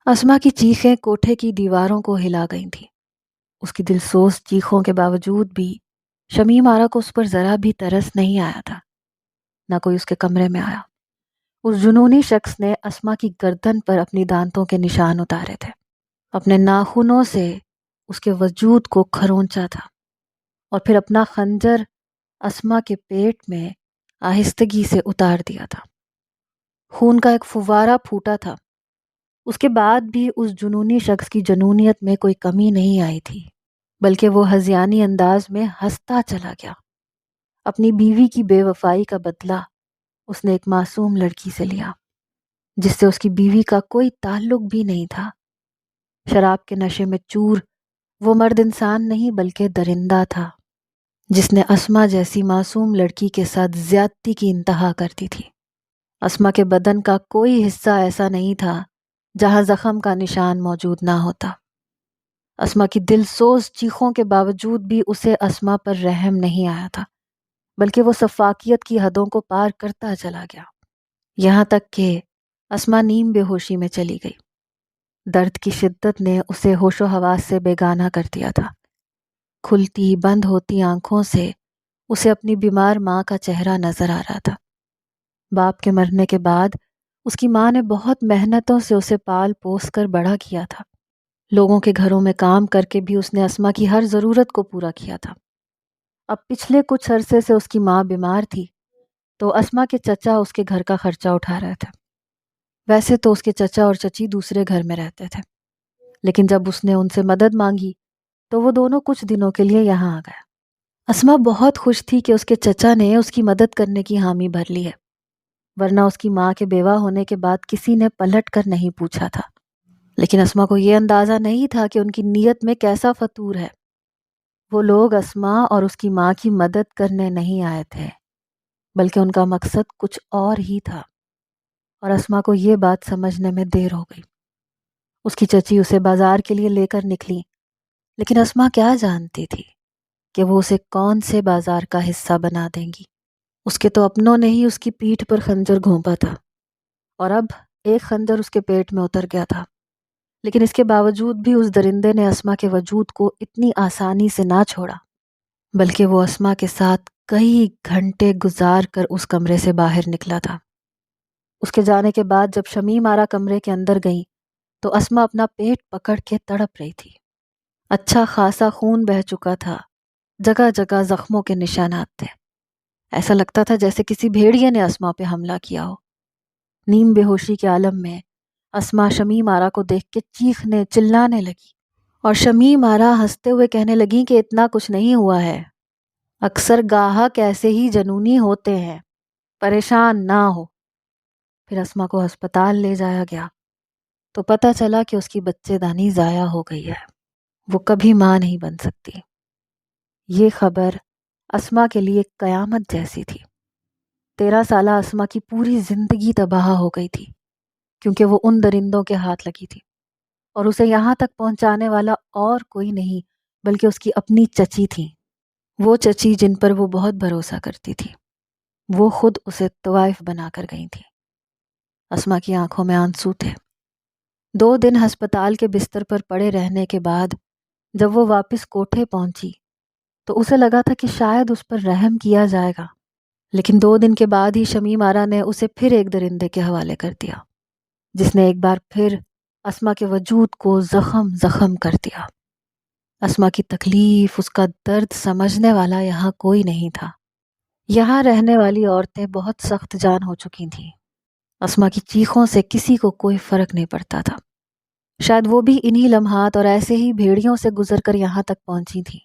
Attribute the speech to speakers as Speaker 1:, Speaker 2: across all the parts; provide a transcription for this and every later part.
Speaker 1: اسما کی چیخیں کوٹھے کی دیواروں کو ہلا گئی تھیں۔ اس کی دلسوز چیخوں کے باوجود بھی شمیم آرا کو اس پر ذرا بھی ترس نہیں آیا تھا، نہ کوئی اس کے کمرے میں آیا۔ اس جنونی شخص نے اسما کی گردن پر اپنی دانتوں کے نشان اتارے تھے، اپنے ناخنوں سے اس کے وجود کو کھرونچا تھا اور پھر اپنا خنجر اسما کے پیٹ میں آہستگی سے اتار دیا تھا۔ خون کا ایک فوارہ پھوٹا تھا۔ اس کے بعد بھی اس جنونی شخص کی جنونیت میں کوئی کمی نہیں آئی تھی، بلکہ وہ ہذیانی انداز میں ہنستا چلا گیا۔ اپنی بیوی کی بے وفائی کا بدلہ اس نے ایک معصوم لڑکی سے لیا، جس سے اس کی بیوی کا کوئی تعلق بھی نہیں تھا۔ شراب کے نشے میں چور وہ مرد انسان نہیں بلکہ درندہ تھا، جس نے اسما جیسی معصوم لڑکی کے ساتھ زیادتی کی انتہا کر دی تھی۔ اسما کے بدن کا کوئی حصہ ایسا نہیں تھا جہاں زخم کا نشان موجود نہ ہوتا۔ اسما کی دل سوز چیخوں کے باوجود بھی اسے اسما پر رحم نہیں آیا تھا، بلکہ وہ سفاکیت کی حدوں کو پار کرتا چلا گیا، یہاں تک کہ اسما نیم بے ہوشی میں چلی گئی۔ درد کی شدت نے اسے ہوش و حواس سے بیگانہ کر دیا تھا۔ کھلتی بند ہوتی آنکھوں سے اسے اپنی بیمار ماں کا چہرہ نظر آ رہا تھا۔ باپ کے مرنے کے بعد اس کی ماں نے بہت محنتوں سے اسے پال پوس کر بڑا کیا تھا۔ لوگوں کے گھروں میں کام کر کے بھی اس نے اسما کی ہر ضرورت کو پورا کیا تھا۔ اب پچھلے کچھ عرصے سے اس کی ماں بیمار تھی تو اسما کے چچا اس کے گھر کا خرچہ اٹھا رہے تھے۔ ویسے تو اس کے چچا اور چچی دوسرے گھر میں رہتے تھے، لیکن جب اس نے ان سے مدد مانگی تو وہ دونوں کچھ دنوں کے لیے یہاں آ گئے۔ اسما بہت خوش تھی کہ اس کے چچا نے اس کی مدد کرنے کی حامی بھر لی ہے، ورنہ اس کی ماں کے بیوہ ہونے کے بعد کسی نے پلٹ کر نہیں پوچھا تھا۔ لیکن اسما کو یہ اندازہ نہیں تھا کہ ان کی نیت میں کیسا فطور ہے۔ وہ لوگ اسما اور اس کی ماں کی مدد کرنے نہیں آئے تھے، بلکہ ان کا مقصد کچھ اور ہی تھا، اور اسما کو یہ بات سمجھنے میں دیر ہو گئی۔ اس کی چچی اسے بازار کے لیے لے کر نکلی، لیکن اسما کیا جانتی تھی کہ وہ اسے کون سے بازار کا حصہ بنا دیں گی۔ اس کے تو اپنوں نے ہی اس کی پیٹھ پر خنجر گھونپا تھا، اور اب ایک خنجر اس کے پیٹ میں اتر گیا تھا، لیکن اس کے باوجود بھی اس درندے نے اسما کے وجود کو اتنی آسانی سے نہ چھوڑا، بلکہ وہ اسما کے ساتھ کئی گھنٹے گزار کر اس کمرے سے باہر نکلا تھا۔ اس کے جانے کے بعد جب شمیم آرا کمرے کے اندر گئی تو اسما اپنا پیٹ پکڑ کے تڑپ رہی تھی۔ اچھا خاصا خون بہہ چکا تھا، جگہ جگہ زخموں کے نشانات تھے۔ ایسا لگتا تھا جیسے کسی بھیڑیے نے اسما پہ حملہ کیا ہو۔ نیم بے ہوشی کے عالم میں اسما شمیم آرا کو دیکھ کے چیخنے چلانے لگی، اور شمیم آرا ہنستے ہوئے کہنے لگی کہ اتنا کچھ نہیں ہوا ہے، اکثر گاہک ایسے ہی جنونی ہوتے ہیں، پریشان نہ ہو۔ پھر اسما کو ہسپتال لے جایا گیا تو پتہ چلا کہ اس کی بچے دانی ضائع ہو گئی ہے، وہ کبھی ماں نہیں بن سکتی۔ یہ خبر اسما کے لیے قیامت جیسی تھی۔ 13 سالہ اسما کی پوری زندگی تباہ ہو گئی تھی، کیونکہ وہ ان درندوں کے ہاتھ لگی تھی، اور اسے یہاں تک پہنچانے والا اور کوئی نہیں بلکہ اس کی اپنی چچی تھی، وہ چچی جن پر وہ بہت بھروسہ کرتی تھی۔ وہ خود اسے طوائف بنا کر گئی تھی۔ اسما کی آنکھوں میں آنسو تھے۔ 2 دن ہسپتال کے بستر پر پڑے رہنے کے بعد جب وہ واپس کوٹھے پہنچی تو اسے لگا تھا کہ شاید اس پر رحم کیا جائے گا، لیکن 2 دن کے بعد ہی شمیم آرا نے اسے پھر ایک درندے کے حوالے کر دیا، جس نے ایک بار پھر اسما کے وجود کو زخم زخم کر دیا۔ اسما کی تکلیف، اس کا درد سمجھنے والا یہاں کوئی نہیں تھا۔ یہاں رہنے والی عورتیں بہت سخت جان ہو چکی تھیں۔ اسما کی چیخوں سے کسی کو کوئی فرق نہیں پڑتا تھا۔ شاید وہ بھی انہی لمحات اور ایسے ہی بھیڑیوں سے گزر کر یہاں تک پہنچی تھی۔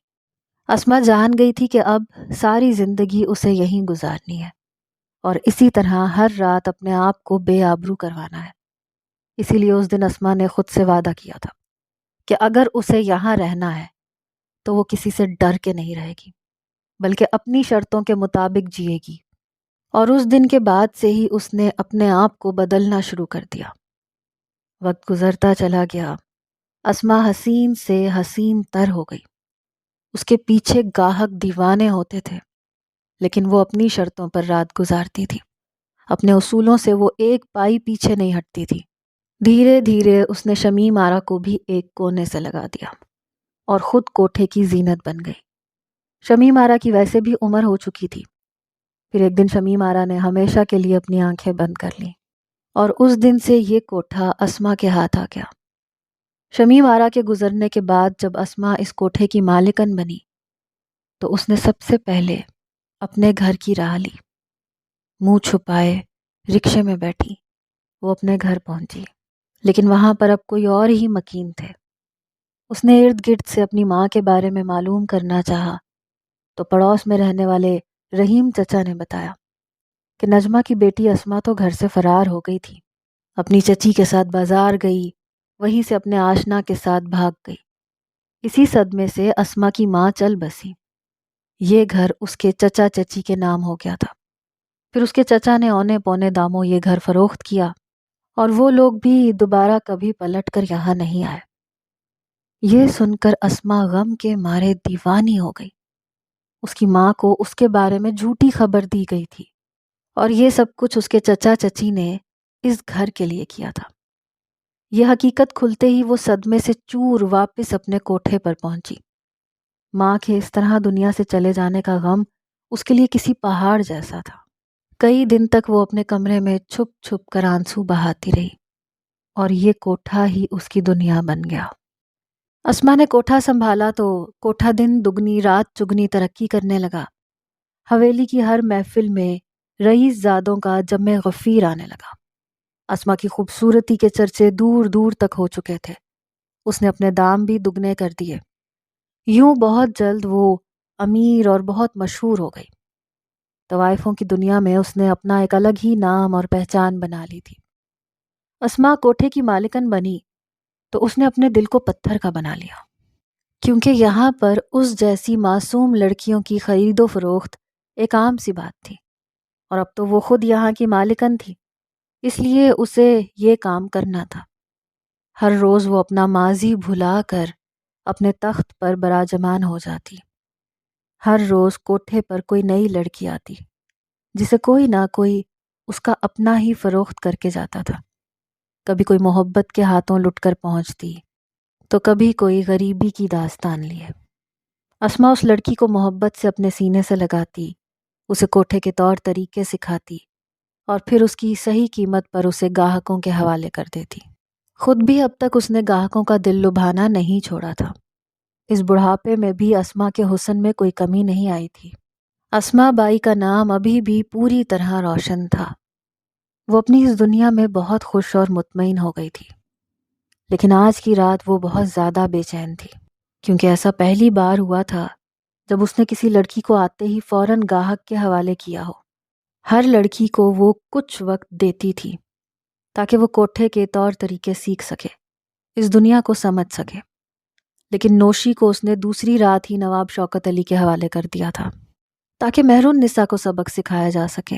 Speaker 1: اسما جان گئی تھی کہ اب ساری زندگی اسے یہیں گزارنی ہے، اور اسی طرح ہر رات اپنے آپ کو بے آبرو کروانا ہے۔ اسی لیے اس دن اسما نے خود سے وعدہ کیا تھا کہ اگر اسے یہاں رہنا ہے تو وہ کسی سے ڈر کے نہیں رہے گی، بلکہ اپنی شرطوں کے مطابق جیے گی۔ اور اس دن کے بعد سے ہی اس نے اپنے آپ کو بدلنا شروع کر دیا۔ وقت گزرتا چلا گیا، اسما حسین سے حسین تر ہو گئی۔ اس کے پیچھے گاہک دیوانے ہوتے تھے، لیکن وہ اپنی شرطوں پر رات گزارتی تھی۔ اپنے اصولوں سے وہ ایک پائی پیچھے نہیں ہٹتی تھی۔ دھیرے دھیرے اس نے شمیم آرا کو بھی ایک کونے سے لگا دیا اور خود کوٹھے کی زینت بن گئی۔ شمیم آرا کی ویسے بھی عمر ہو چکی تھی۔ پھر ایک دن شمیم آرا نے ہمیشہ کے لیے اپنی آنکھیں بند کر لیں اور اس دن سے یہ کوٹھا اسما کے ہاتھ آ گیا۔ شمیم آرا کے گزرنے کے بعد جب اسما اس کوٹھے کی مالکن بنی تو اس نے سب سے پہلے اپنے گھر کی راہ لی۔ منہ چھپائے رکشے میں بیٹھی وہ اپنے گھر پہنچی، لیکن وہاں پر اب کوئی اور ہی مکین تھے۔ اس نے ارد گرد سے اپنی ماں کے بارے میں معلوم کرنا چاہا تو پڑوس میں رہنے والے رحیم چچا نے بتایا کہ نجمہ کی بیٹی اسما تو گھر سے فرار ہو گئی تھی، اپنی چچی کے ساتھ بازار گئی، وہیں سے اپنے آشنا کے ساتھ بھاگ گئی۔ اسی صدمے سے اسما کی ماں چل بسی۔ یہ گھر اس کے چچا چچی کے نام ہو گیا تھا۔ پھر اس کے چچا نے اونے پونے داموں یہ گھر فروخت کیا اور وہ لوگ بھی دوبارہ کبھی پلٹ کر یہاں نہیں آئے۔ یہ سن کر اسما غم کے مارے دیوانی ہو گئی۔ اس کی ماں کو اس کے بارے میں جھوٹی خبر دی گئی تھی اور یہ سب کچھ اس کے چچا چچی نے اس گھر کے لیے کیا تھا۔ یہ حقیقت کھلتے ہی وہ صدمے سے چور واپس اپنے کوٹھے پر پہنچی۔ ماں کے اس طرح دنیا سے چلے جانے کا غم اس کے لیے کسی پہاڑ جیسا تھا۔ کئی دن تک وہ اپنے کمرے میں چھپ چھپ کر آنسو بہاتی رہی اور یہ کوٹھا ہی اس کی دنیا بن گیا۔ اسما نے کوٹھا سنبھالا تو کوٹھا دن دگنی رات چگنی ترقی کرنے لگا۔ حویلی کی ہر محفل میں رئیس زادوں کا جمع غفیر آنے لگا۔ اسما کی خوبصورتی کے چرچے دور دور تک ہو چکے تھے۔ اس نے اپنے دام بھی دگنے کر دیے۔ یوں بہت جلد وہ امیر اور بہت مشہور ہو گئی۔ طوائفوں کی دنیا میں اس نے اپنا ایک الگ ہی نام اور پہچان بنا لی تھی۔ اسما کوٹھے کی مالکن بنی تو اس نے اپنے دل کو پتھر کا بنا لیا، کیونکہ یہاں پر اس جیسی معصوم لڑکیوں کی خرید و فروخت ایک عام سی بات تھی، اور اب تو وہ خود یہاں کی مالکن تھی، اس لیے اسے یہ کام کرنا تھا۔ ہر روز وہ اپنا ماضی بھلا کر اپنے تخت پر براجمان ہو جاتی۔ ہر روز کوٹھے پر کوئی نئی لڑکی آتی جسے کوئی نہ کوئی اس کا اپنا ہی فروخت کر کے جاتا تھا۔ کبھی کوئی محبت کے ہاتھوں لٹ کر پہنچتی تو کبھی کوئی غریبی کی داستان لیے۔ اسما اس لڑکی کو محبت سے اپنے سینے سے لگاتی، اسے کوٹھے کے طور طریقے سکھاتی اور پھر اس کی صحیح قیمت پر اسے گاہکوں کے حوالے کر دیتی۔ خود بھی اب تک اس نے گاہکوں کا دل لبھانا نہیں چھوڑا تھا۔ اس بڑھاپے میں بھی اسما کے حسن میں کوئی کمی نہیں آئی تھی۔ اسما بائی کا نام ابھی بھی پوری طرح روشن تھا۔ وہ اپنی اس دنیا میں بہت خوش اور مطمئن ہو گئی تھی، لیکن آج کی رات وہ بہت زیادہ بے چین تھی، کیونکہ ایسا پہلی بار ہوا تھا جب اس نے کسی لڑکی کو آتے ہی فوراً گاہک کے حوالے کیا ہو۔ ہر لڑکی کو وہ کچھ وقت دیتی تھی تاکہ وہ کوٹھے کے طور طریقے سیکھ سکے، اس دنیا کو سمجھ سکے، لیکن نوشی کو اس نے دوسری رات ہی نواب شوکت علی کے حوالے کر دیا تھا تاکہ مہرون نساء کو سبق سکھایا جا سکے۔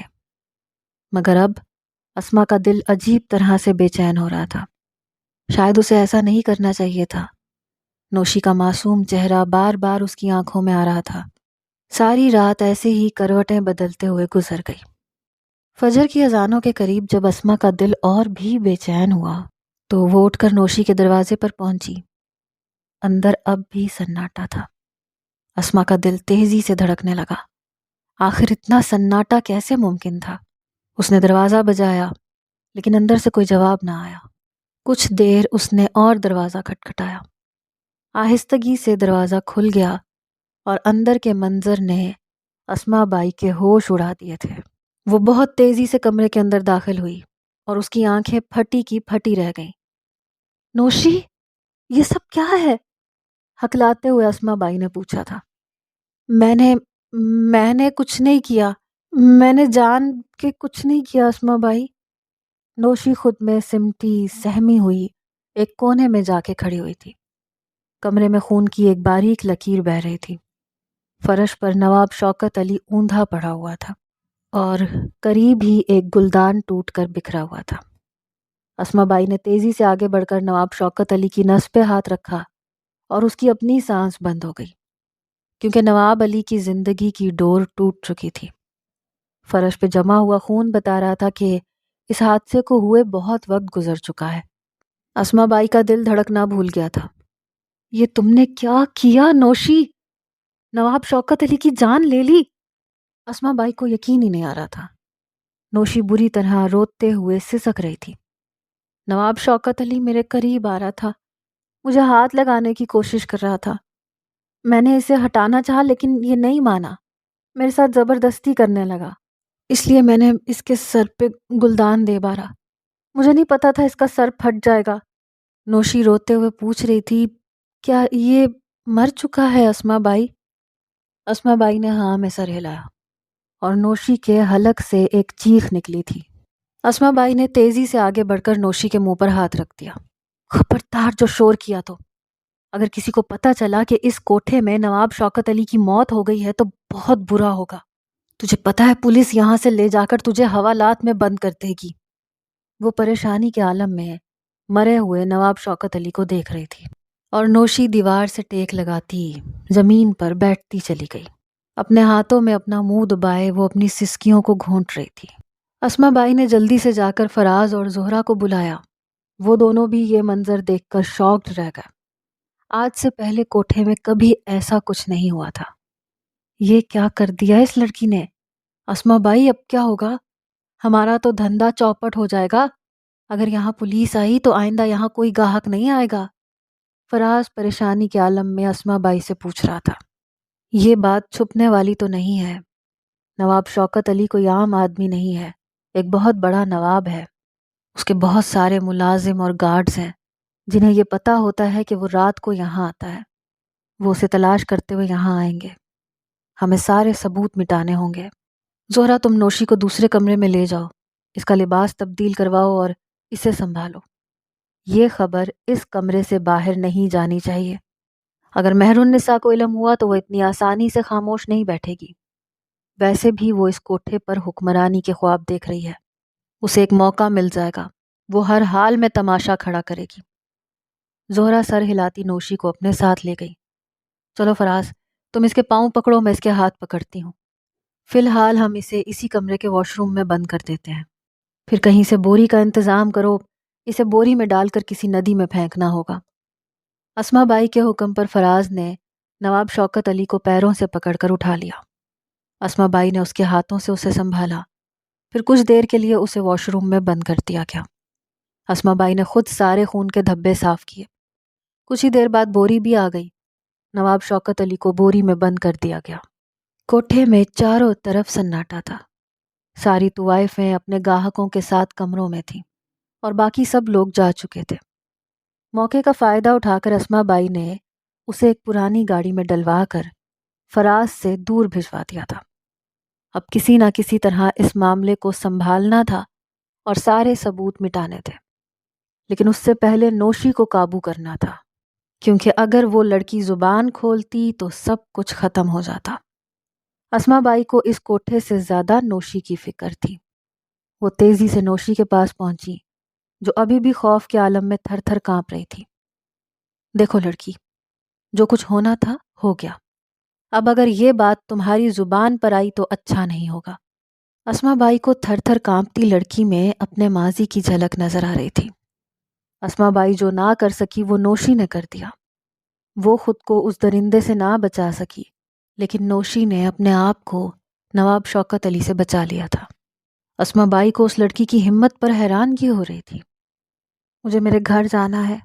Speaker 1: مگر اب اسما کا دل عجیب طرح سے بے چین ہو رہا تھا۔ شاید اسے ایسا نہیں کرنا چاہیے تھا۔ نوشی کا معصوم چہرہ بار بار اس کی آنکھوں میں آ رہا تھا۔ ساری رات ایسے ہی کروٹیں بدلتے ہوئے گزر گئی۔ فجر کی اذانوں کے قریب جب اسما کا دل اور بھی بے چین ہوا تو وہ اٹھ کر نوشی کے دروازے پر پہنچی۔ اندر اب بھی سناٹا تھا۔ اسما کا دل تیزی سے دھڑکنے لگا۔ آخر اتنا سناٹا کیسے ممکن تھا؟ اس نے دروازہ بجایا لیکن اندر سے کوئی جواب نہ آیا۔ کچھ دیر اس نے اور دروازہ کھٹکھٹایا۔ آہستگی سے دروازہ کھل گیا اور اندر کے منظر نے اسما بائی کے ہوش اڑا دیے تھے۔ وہ بہت تیزی سے کمرے کے اندر داخل ہوئی اور اس کی آنکھیں پھٹی کی پھٹی رہ گئیں۔ نوشی، یہ سب کیا ہے؟ ہکلاتے ہوئے اسما بائی نے پوچھا تھا۔ میں نے کچھ نہیں کیا، میں نے جان کے کچھ نہیں کیا اسما بائی۔ نوشی خود میں سمٹی سہمی ہوئی ایک کونے میں جا کے کھڑی ہوئی تھی۔ کمرے میں خون کی ایک باریک لکیر بہہ رہی تھی۔ فرش پر نواب شوکت علی اوندا پڑا ہوا تھا اور قریب ہی ایک گلدان ٹوٹ کر بکھرا ہوا تھا۔ اسما بائی نے تیزی سے آگے بڑھ کر نواب شوکت علی کی نس پہ ہاتھ رکھا اور اس کی اپنی سانس بند ہو گئی، کیونکہ نواب علی کی زندگی کی ڈور ٹوٹ چکی تھی۔ فرش پہ جمع ہوا خون بتا رہا تھا کہ اس حادثے کو ہوئے بہت وقت گزر چکا ہے اسما بائی کا دل دھڑکنا بھول گیا تھا۔ یہ تم نے کیا کیا نوشی؟ نواب شوکت علی کی جان لے لی؟ اسما بائی کو یقین ہی نہیں آ رہا تھا۔ نوشی بری طرح روتے ہوئے سسک رہی تھی۔ نواب شوکت علی میرے قریب آ رہا تھا، مجھے ہاتھ لگانے کی کوشش کر رہا تھا، میں نے اسے ہٹانا چاہا لیکن یہ نہیں مانا، میرے ساتھ زبردستی کرنے لگا، اس لیے میں نے اس کے سر پہ گلدان دے مارا، مجھے نہیں پتا تھا اس کا سر پھٹ جائے گا۔ نوشی روتے ہوئے پوچھ رہی تھی، کیا یہ مر چکا ہے اسما بائی؟ اسما بائی نے ہاں میں سر ہلایا اور نوشی کے حلق سے ایک چیخ نکلی تھی۔ اسما بائی نے تیزی سے آگے بڑھ کر نوشی کے منہ پر ہاتھ رکھ دیا۔ خبردار جو شور کیا تو، اگر کسی کو پتا چلا کہ اس کوٹھے میں نواب شوکت علی کی موت ہو گئی ہے تو بہت برا ہوگا۔ تجھے پتا ہے پولیس یہاں سے لے جا کر تجھے حوالات میں بند کر دے گی۔ وہ پریشانی کے عالم میں مرے ہوئے نواب شوکت علی کو دیکھ رہی تھی اور نوشی دیوار سے ٹیک لگاتی زمین پر بیٹھتی چلی گئی۔ اپنے ہاتھوں میں اپنا منہ دبائے وہ اپنی سسکیوں کو گھونٹ رہی تھی۔ اسما بائی نے جلدی سے جا کر فراز اور زہرا کو بلایا۔ وہ دونوں بھی یہ منظر دیکھ کر شاکڈ رہ گئے۔ آج سے پہلے کوٹھے میں کبھی ایسا کچھ نہیں ہوا تھا۔ یہ کیا کر دیا اس لڑکی نے؟ اسما بائی اب کیا ہوگا؟ ہمارا تو دھندا چوپٹ ہو جائے گا۔ اگر یہاں پولیس آئی تو آئندہ یہاں کوئی گاہک نہیں آئے گا۔ فراز پریشانی کے عالم میں اسما بائی سے پوچھ رہا تھا۔ یہ بات چھپنے والی تو نہیں ہے، نواب شوکت علی کوئی عام آدمی نہیں ہے، ایک بہت بڑا نواب ہے، اس کے بہت سارے ملازم اور گارڈز ہیں جنہیں یہ پتا ہوتا ہے کہ وہ رات کو یہاں آتا ہے، وہ اسے تلاش کرتے ہوئے یہاں آئیں گے، ہمیں سارے ثبوت مٹانے ہوں گے۔ زہرا تم نوشی کو دوسرے کمرے میں لے جاؤ، اس کا لباس تبدیل کرواؤ اور اسے سنبھالو۔ یہ خبر اس کمرے سے باہر نہیں جانی چاہیے، اگر مہر النساء کو علم ہوا تو وہ اتنی آسانی سے خاموش نہیں بیٹھے گی، ویسے بھی وہ اس کوٹھے پر حکمرانی کے خواب دیکھ رہی ہے، اسے ایک موقع مل جائے گا، وہ ہر حال میں تماشا کھڑا کرے گی۔ زہرا سر ہلاتی نوشی کو اپنے ساتھ لے گئی۔ چلو فراز، تم اس کے پاؤں پکڑو، میں اس کے ہاتھ پکڑتی ہوں۔ فی الحال ہم اسے اسی کمرے کے واش روم میں بند کر دیتے ہیں، پھر کہیں سے بوری کا انتظام کرو، اسے بوری میں ڈال کر کسی ندی میں پھینکنا ہوگا۔ اسما بائی کے حکم پر فراز نے نواب شوکت علی کو پیروں سے پکڑ کر اٹھا لیا۔ اسما بائی نے اس کے ہاتھوں سے اسے سنبھالا، پھر کچھ دیر کے لیے اسے واش روم میں بند کر دیا گیا۔ اسما بائی نے خود سارے خون کے دھبے صاف کیے۔ کچھ ہی دیر بعد بوری بھی آ گئی، نواب شوکت علی کو بوری میں بند کر دیا گیا۔ کوٹھے میں چاروں طرف سناٹا تھا، ساری طوائفیں اپنے گاہکوں کے ساتھ کمروں میں تھیں اور باقی سب لوگ جا چکے تھے۔ موقع کا فائدہ اٹھا کر اسما بائی نے اسے ایک پرانی گاڑی میں ڈلوا کر فراز سے دور بھجوا دیا تھا۔ اب کسی نہ کسی طرح اس معاملے کو سنبھالنا تھا اور سارے ثبوت مٹانے تھے، لیکن اس سے پہلے نوشی کو قابو کرنا تھا، کیونکہ اگر وہ لڑکی زبان کھولتی تو سب کچھ ختم ہو جاتا۔ اسما بائی کو اس کوٹھے سے زیادہ نوشی کی فکر تھی۔ وہ تیزی سے نوشی کے پاس پہنچی، جو ابھی بھی خوف کے عالم میں تھر تھر کانپ رہی تھی۔ دیکھو لڑکی، جو کچھ ہونا تھا ہو گیا، اب اگر یہ بات تمہاری زبان پر آئی تو اچھا نہیں ہوگا۔ اسما بائی کو تھر تھر کانپتی لڑکی میں اپنے ماضی کی جھلک نظر آ رہی تھی۔ اسما بائی جو نہ کر سکی وہ نوشی نے کر دیا۔ وہ خود کو اس درندے سے نہ بچا سکی، لیکن نوشی نے اپنے آپ کو نواب شوکت علی سے بچا لیا تھا۔ اسما بائی کو اس لڑکی کی ہمت پر حیرانگی ہو رہی تھی۔ مجھے میرے گھر جانا ہے،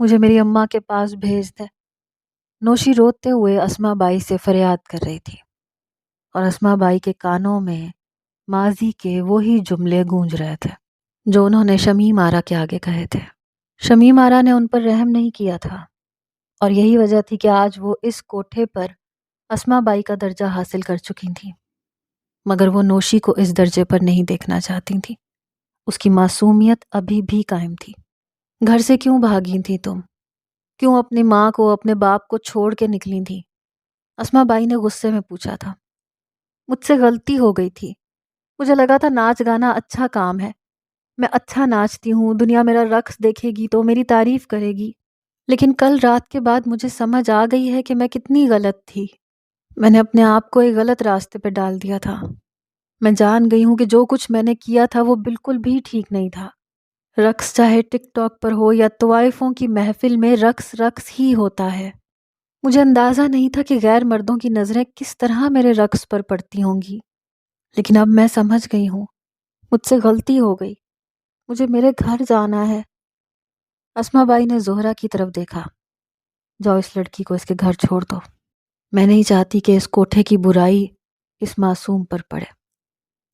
Speaker 1: مجھے میری اماں کے پاس بھیج دے، نوشی روتے ہوئے اسما بائی سے فریاد کر رہی تھی، اور اسما بائی کے کانوں میں ماضی کے وہی جملے گونج رہے تھے جو انہوں نے شمیم آرا کے آگے کہے تھے۔ شمیم آرا نے ان پر رحم نہیں کیا تھا، اور یہی وجہ تھی کہ آج وہ اس کوٹھے پر اسما بائی کا درجہ حاصل کر چکی تھیں، مگر وہ نوشی کو اس درجے پر نہیں دیکھنا چاہتی تھیں۔ اس کی معصومیت ابھی بھی قائم تھی۔ گھر سے کیوں بھاگی تھی تم؟ کیوں اپنی ماں کو، اپنے باپ کو چھوڑ کے نکلی تھی؟ اسما بائی نے غصے میں پوچھا تھا۔ مجھ سے غلطی ہو گئی تھی، مجھے لگا تھا ناچ گانا اچھا کام ہے، میں اچھا ناچتی ہوں، دنیا میرا رقص دیکھے گی تو میری تعریف کرے گی، لیکن کل رات کے بعد مجھے سمجھ آ گئی ہے کہ میں کتنی غلط تھی۔ میں نے اپنے آپ کو ایک غلط راستے پہ ڈال دیا تھا۔ میں جان گئی ہوں کہ جو کچھ میں نے کیا تھا وہ بالکل بھی ٹھیک نہیں تھا۔ رقص چاہے ٹک ٹاک پر ہو یا طوائفوں کی محفل میں، رقص رقص ہی ہوتا ہے۔ مجھے اندازہ نہیں تھا کہ غیر مردوں کی نظریں کس طرح میرے رقص پر پڑتی ہوں گی، لیکن اب میں سمجھ گئی ہوں، مجھ سے غلطی ہو گئی، مجھے میرے گھر جانا ہے۔ اسما بائی نے زہرا کی طرف دیکھا۔ جاؤ اس لڑکی کو اس کے گھر چھوڑ دو، میں نہیں چاہتی کہ اس کوٹھے کی برائی اس معصوم پر پڑے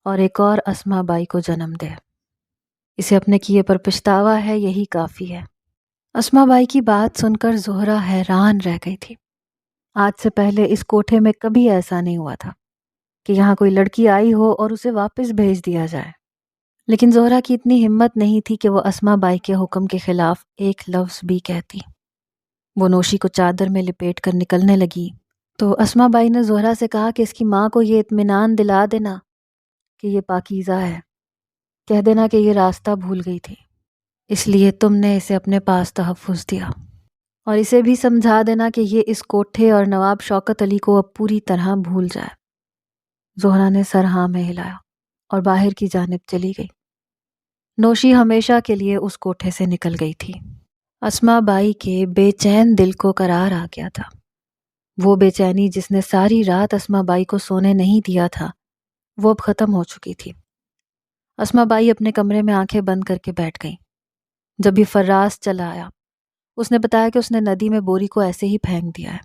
Speaker 1: اور ایک اور اسما بائی کو جنم دے۔ اسے اپنے کیے پر پچھتاوا ہے، یہی کافی ہے۔ اسما بائی کی بات سن کر زہرا حیران رہ گئی تھی۔ آج سے پہلے اس کوٹھے میں کبھی ایسا نہیں ہوا تھا کہ یہاں کوئی لڑکی آئی ہو اور اسے واپس بھیج دیا جائے، لیکن زہرا کی اتنی ہمت نہیں تھی کہ وہ اسما بائی کے حکم کے خلاف ایک لفظ بھی کہتی۔ وہ نوشی کو چادر میں لپیٹ کر نکلنے لگی تو اسما بائی نے زہرا سے کہا کہ اس کی ماں کو یہ اطمینان دلا دینا کہ یہ پاکیزہ ہے، کہہ دینا کہ یہ راستہ بھول گئی تھی، اس لیے تم نے اسے اپنے پاس تحفظ دیا، اور اسے بھی سمجھا دینا کہ یہ اس کوٹھے اور نواب شوکت علی کو اب پوری طرح بھول جائے۔ زہرا نے سر ہاں میں ہلایا اور باہر کی جانب چلی گئی۔ نوشی ہمیشہ کے لیے اس کوٹھے سے نکل گئی تھی۔ اسما بائی کے بے چین دل کو قرار آ گیا تھا۔ وہ بے چینی جس نے ساری رات اسما بائی کو سونے نہیں دیا تھا، وہ اب ختم ہو چکی تھی۔ اسما بائی اپنے کمرے میں آنکھیں بند کر کے بیٹھ گئی۔ جب بھی فراز چلا آیا، اس نے بتایا کہ اس نے ندی میں بوری کو ایسے ہی پھینک دیا ہے۔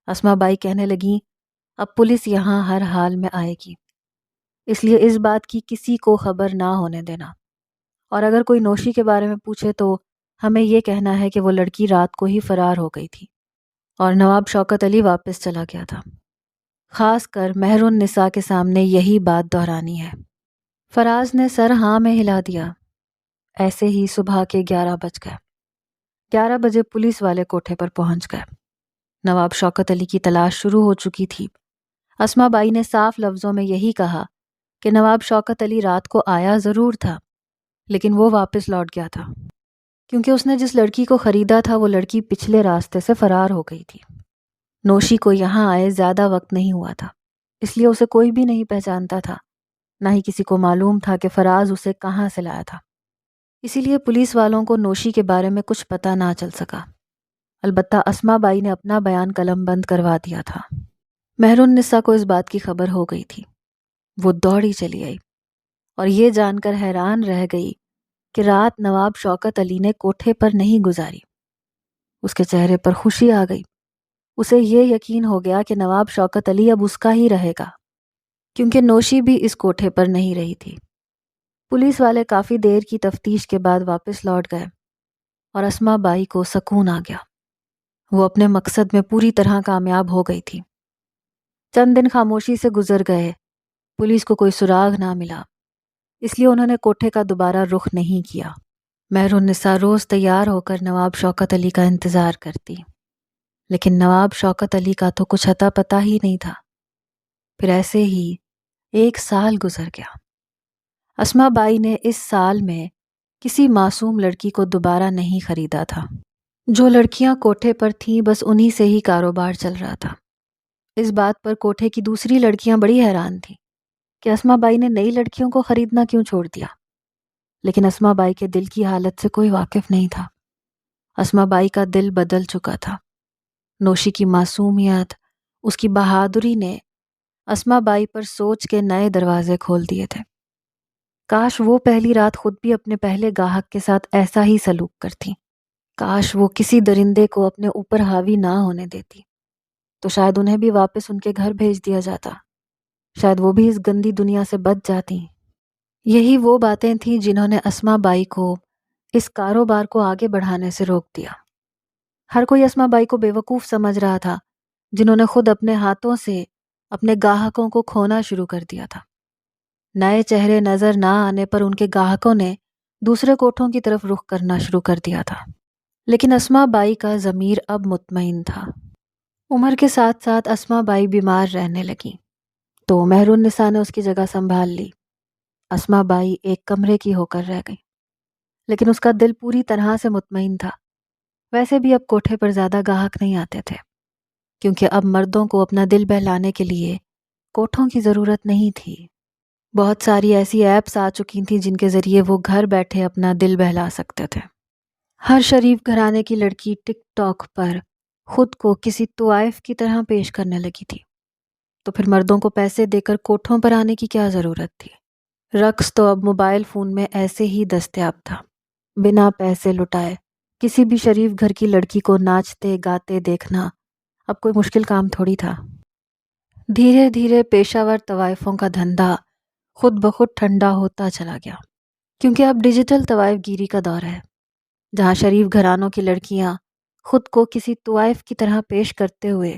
Speaker 1: اسما بائی کہنے لگیں، اب پولیس یہاں ہر حال میں آئے گی، اس لیے اس بات کی کسی کو خبر نہ ہونے دینا، اور اگر کوئی نوشی کے بارے میں پوچھے تو ہمیں یہ کہنا ہے کہ وہ لڑکی رات کو ہی فرار ہو گئی تھی اور نواب شوکت علی واپس چلا گیا تھا۔ خاص کر مہر النساء کے سامنے یہی بات دہرانی ہے۔ فراز نے سر ہاں میں ہلا دیا۔ ایسے ہی صبح کے 11 بج گئے۔ 11 بجے پولیس والے کوٹھے پر پہنچ گئے۔ نواب شوکت علی کی تلاش شروع ہو چکی تھی۔ اسما بائی نے صاف لفظوں میں یہی کہا کہ نواب شوکت علی رات کو آیا ضرور تھا، لیکن وہ واپس لوٹ گیا تھا، کیونکہ اس نے جس لڑکی کو خریدا تھا وہ لڑکی پچھلے راستے سے فرار ہو گئی تھی۔ نوشی کو یہاں آئے زیادہ وقت نہیں ہوا تھا، اس لیے اسے کوئی بھی نہیں پہچانتا تھا، نہ ہی کسی کو معلوم تھا کہ فراز اسے کہاں سے لایا تھا۔ اسی لیے پولیس والوں کو نوشی کے بارے میں کچھ پتہ نہ چل سکا۔ البتہ اسما بائی نے اپنا بیان قلم بند کروا دیا تھا۔ مہر النساء کو اس بات کی خبر ہو گئی تھی۔ وہ دوڑی چلی آئی اور یہ جان کر حیران رہ گئی کہ رات نواب شوکت علی نے کوٹھے پر نہیں گزاری۔ اس کے چہرے پر خوشی آ گئی۔ اسے یہ یقین ہو گیا کہ نواب شوکت علی اب اس کا ہی رہے گا، کیونکہ نوشی بھی اس کوٹھے پر نہیں رہی تھی۔ پولیس والے کافی دیر کی تفتیش کے بعد واپس لوٹ گئے اور اسما بائی کو سکون آ گیا۔ وہ اپنے مقصد میں پوری طرح کامیاب ہو گئی تھی۔ چند دن خاموشی سے گزر گئے، پولیس کو کوئی سراغ نہ ملا، اس لیے انہوں نے کوٹھے کا دوبارہ رخ نہیں کیا۔ مہر النساء روز تیار ہو کر نواب شوکت علی کا انتظار کرتی، لیکن نواب شوکت علی کا تو کچھ اتا پتہ ہی نہیں تھا۔ پھر ایسے ہی 1 سال گزر گیا۔ اسما بائی نے اس سال میں کسی معصوم لڑکی کو دوبارہ نہیں خریدا تھا۔ جو لڑکیاں کوٹھے پر تھیں بس انہی سے ہی کاروبار چل رہا تھا۔ اس بات پر کوٹھے کی دوسری لڑکیاں بڑی حیران تھیں کہ اسما بائی نے نئی لڑکیوں کو خریدنا کیوں چھوڑ دیا، لیکن اسما بائی کے دل کی حالت سے کوئی واقف نہیں تھا۔ اسما بائی کا دل بدل چکا تھا۔ نوشی کی معصومیت، اس کی بہادری نے اسما بائی پر سوچ کے نئے دروازے کھول دیے تھے۔ کاش وہ پہلی رات خود بھی اپنے پہلے گاہک کے ساتھ ایسا ہی سلوک کرتی۔ کاش وہ کسی درندے کو اپنے اوپر حاوی نہ ہونے دیتی، تو شاید انہیں بھی واپس ان کے گھر بھیج دیا جاتا، شاید وہ بھی اس گندی دنیا سے بچ جاتی۔ یہی وہ باتیں تھیں جنہوں نے اسما بائی کو اس کاروبار کو آگے بڑھانے سے روک دیا۔ ہر کوئی اسما بائی کو بیوقوف سمجھ رہا تھا، جنہوں نے خود اپنے ہاتھوں سے اپنے گاہکوں کو کھونا شروع کر دیا تھا۔ نئے چہرے نظر نہ آنے پر ان کے گاہکوں نے دوسرے کوٹھوں کی طرف رخ کرنا شروع کر دیا تھا، لیکن اسما بائی کا ضمیر اب مطمئن تھا۔ عمر کے ساتھ ساتھ اسما بائی بیمار رہنے لگی تو مہر النساء نے اس کی جگہ سنبھال لی۔ اسما بائی ایک کمرے کی ہو کر رہ گئی، لیکن اس کا دل پوری طرح سے مطمئن تھا۔ ویسے بھی اب کوٹھے پر زیادہ گاہک نہیں آتے تھے، کیونکہ اب مردوں کو اپنا دل بہلانے کے لیے کوٹھوں کی ضرورت نہیں تھی۔ بہت ساری ایسی ایپس آ چکی تھیں جن کے ذریعے وہ گھر بیٹھے اپنا دل بہلا سکتے تھے۔ ہر شریف گھرانے کی لڑکی ٹک ٹاک پر خود کو کسی طوائف کی طرح پیش کرنے لگی تھی، تو پھر مردوں کو پیسے دے کر کوٹھوں پر آنے کی کیا ضرورت تھی؟ رقص تو اب موبائل فون میں ایسے ہی دستیاب تھا۔ بنا پیسے لٹائے کسی بھی شریف گھر کی لڑکی کو ناچتے گاتے دیکھنا اب کوئی مشکل کام تھوڑی تھا۔ دھیرے دھیرے پیشہ ور طوائفوں کا دھندا خود بخود ٹھنڈا ہوتا چلا گیا، کیونکہ اب ڈیجیٹل طوائف گیری کا دور ہے، جہاں شریف گھرانوں کی لڑکیاں خود کو کسی طوائف کی طرح پیش کرتے ہوئے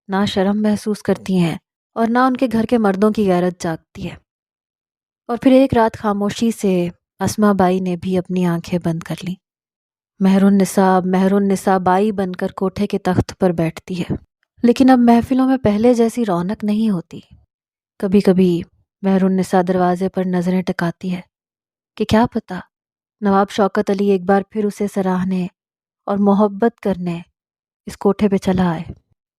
Speaker 1: نہ شرم محسوس کرتی ہیں اور نہ ان کے گھر کے مردوں کی غیرت جاگتی ہے۔ اور پھر ایک رات خاموشی سے اسما بائی نے بھی اپنی آنکھیں بند کر لیں۔ مہر النساء بائی بن کر کوٹھے کے تخت پر بیٹھتی ہے، لیکن اب محفلوں میں پہلے جیسی رونق نہیں ہوتی۔ کبھی کبھی مہر النساء دروازے پر نظریں ٹکاتی ہے کہ کیا پتہ نواب شوکت علی ایک بار پھر اسے سراہنے اور محبت کرنے اس کوٹھے پہ چلا آئے،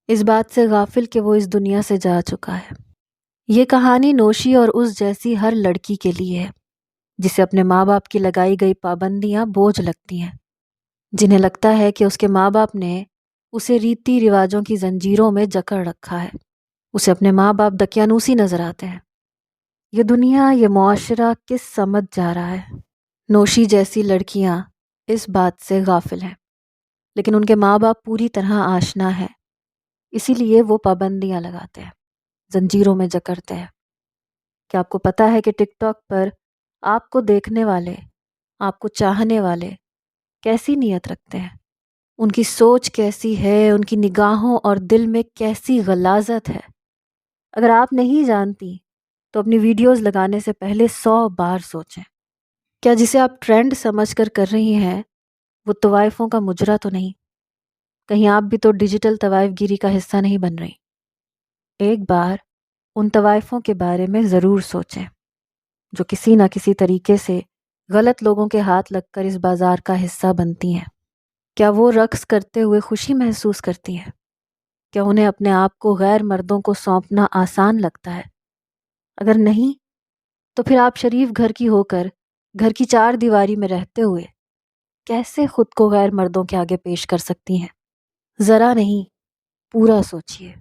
Speaker 1: اس بات سے غافل کہ وہ اس دنیا سے جا چکا ہے۔ یہ کہانی نوشی اور اس جیسی ہر لڑکی کے لیے ہے جسے اپنے ماں باپ کی لگائی گئی پابندیاں بوجھ لگتی ہیں، جنہیں لگتا ہے کہ اس کے ماں باپ نے اسے ریتی رواجوں کی زنجیروں میں جکڑ رکھا ہے، اسے اپنے ماں باپ دقیانوسی نظر آتے ہیں۔ یہ دنیا، یہ معاشرہ کس سمت جا رہا ہے؟ نوشی جیسی لڑکیاں اس بات سے غافل ہیں، لیکن ان کے ماں باپ پوری طرح آشنا ہے، اسی لیے وہ پابندیاں لگاتے ہیں، زنجیروں میں جکڑتے ہیں۔ کیا آپ کو پتہ ہے کہ ٹک ٹاک پر آپ کو دیکھنے والے، آپ کو چاہنے والے کیسی نیت رکھتے ہیں؟ ان کی سوچ کیسی ہے، ان کی نگاہوں اور دل میں کیسی غلاظت ہے؟ اگر آپ نہیں جانتی تو اپنی ویڈیوز لگانے سے پہلے 100 بار سوچیں۔ کیا جسے آپ ٹرینڈ سمجھ کر رہی ہیں وہ طوائفوں کا مجرا تو نہیں؟ کہیں آپ بھی تو ڈیجیٹل طوائف گیری کا حصہ نہیں بن رہی؟ ایک بار ان طوائفوں کے بارے میں ضرور سوچیں جو کسی نہ کسی طریقے سے غلط لوگوں کے ہاتھ لگ کر اس بازار کا حصہ بنتی ہیں۔ کیا وہ رقص کرتے ہوئے خوشی محسوس کرتی ہیں؟ کیا انہیں اپنے آپ کو غیر مردوں کو سونپنا آسان لگتا ہے؟ اگر نہیں تو پھر آپ شریف گھر کی ہو کر گھر کی 4 دیواری میں رہتے ہوئے کیسے خود کو غیر مردوں کے آگے پیش کر سکتی ہیں؟ ذرا نہیں، پورا سوچئے۔